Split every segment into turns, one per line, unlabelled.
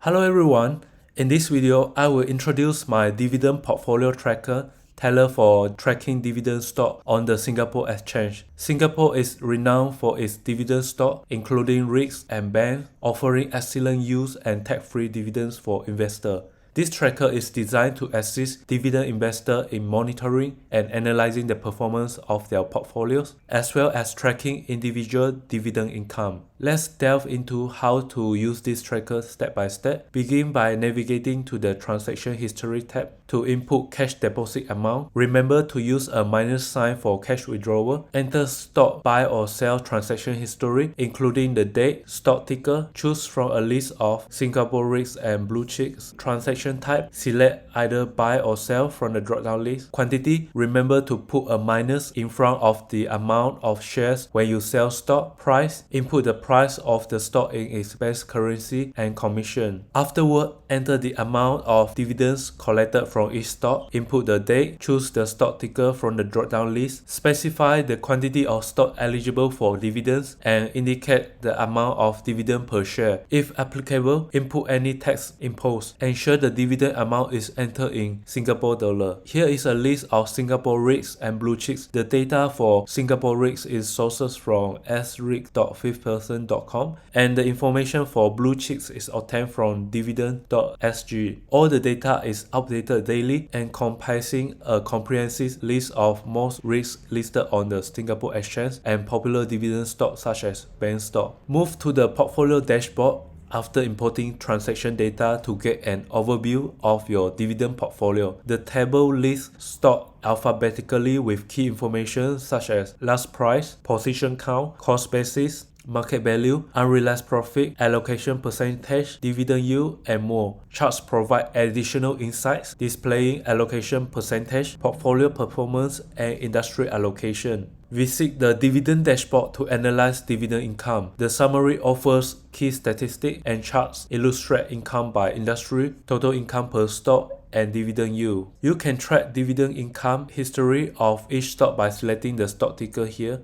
Hello everyone, in this video I will introduce my Dividend Portfolio Tracker tailored for tracking dividend stock on the Singapore Exchange. Singapore is renowned for its dividend stock including REITs and banks offering excellent yields and tax-free dividends for investors. This tracker is designed to assist dividend investors in monitoring and analyzing the performance of their portfolios, as well as tracking individual dividend income. Let's delve into how to use this tracker step by step. Begin by navigating to the Transaction History tab to input cash deposit amount. Remember to use a minus sign for cash withdrawal. Enter stock buy or sell transaction history, including the date, stock ticker. Choose from a list of Singapore REITs and blue chips. Transaction type, select either buy or sell from the drop-down list. Quantity, remember to put a minus in front of the amount of shares when you sell stock. Price, input the price of the stock in its base currency and commission. Afterward, enter the amount of dividends collected from each stock. Input the date, choose the stock ticker from the drop-down list. Specify the quantity of stock eligible for dividends and indicate the amount of dividend per share. If applicable, input any tax imposed. Ensure the dividend amount is entered in Singapore dollar. Here is a list of Singapore REITs and blue chips. The data for Singapore REITs is sourced from sreit.fifthperson.com and the information for blue chips is obtained from dividend.sg. All the data is updated daily, encompassing a comprehensive list of most REITs listed on the Singapore Exchange and popular dividend stocks such as bank stock. Move to the portfolio dashboard after importing transaction data to get an overview of your dividend portfolio. The table lists stock alphabetically with key information such as last price, position count, cost basis, market value, unrealized profit, allocation percentage, dividend yield, and more. Charts provide additional insights displaying allocation percentage, portfolio performance, and industry allocation. Visit the Dividend Dashboard to analyze dividend income. The summary offers key statistics and charts illustrate income by industry, total income per stock, and dividend yield. You can track dividend income history of each stock by selecting the stock ticker here.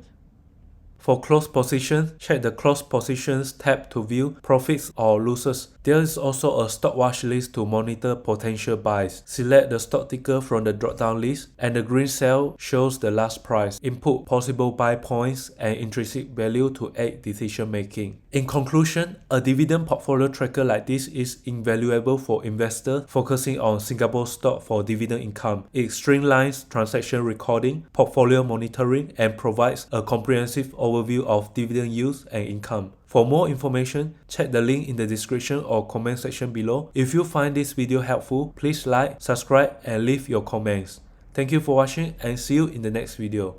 For closed positions, check the Closed Positions tab to view profits or losses. There is also a stock watch list to monitor potential buys. Select the stock ticker from the drop-down list, and the green cell shows the last price. Input possible buy points and intrinsic value to aid decision making. In conclusion, a dividend portfolio tracker like this is invaluable for investors focusing on Singapore stock for dividend income. It streamlines transaction recording, portfolio monitoring, and provides a comprehensive overview of dividend yields and income. For more information, check the link in the description or comment section below. If you find this video helpful, please like, subscribe, and leave your comments. Thank you for watching and see you in the next video.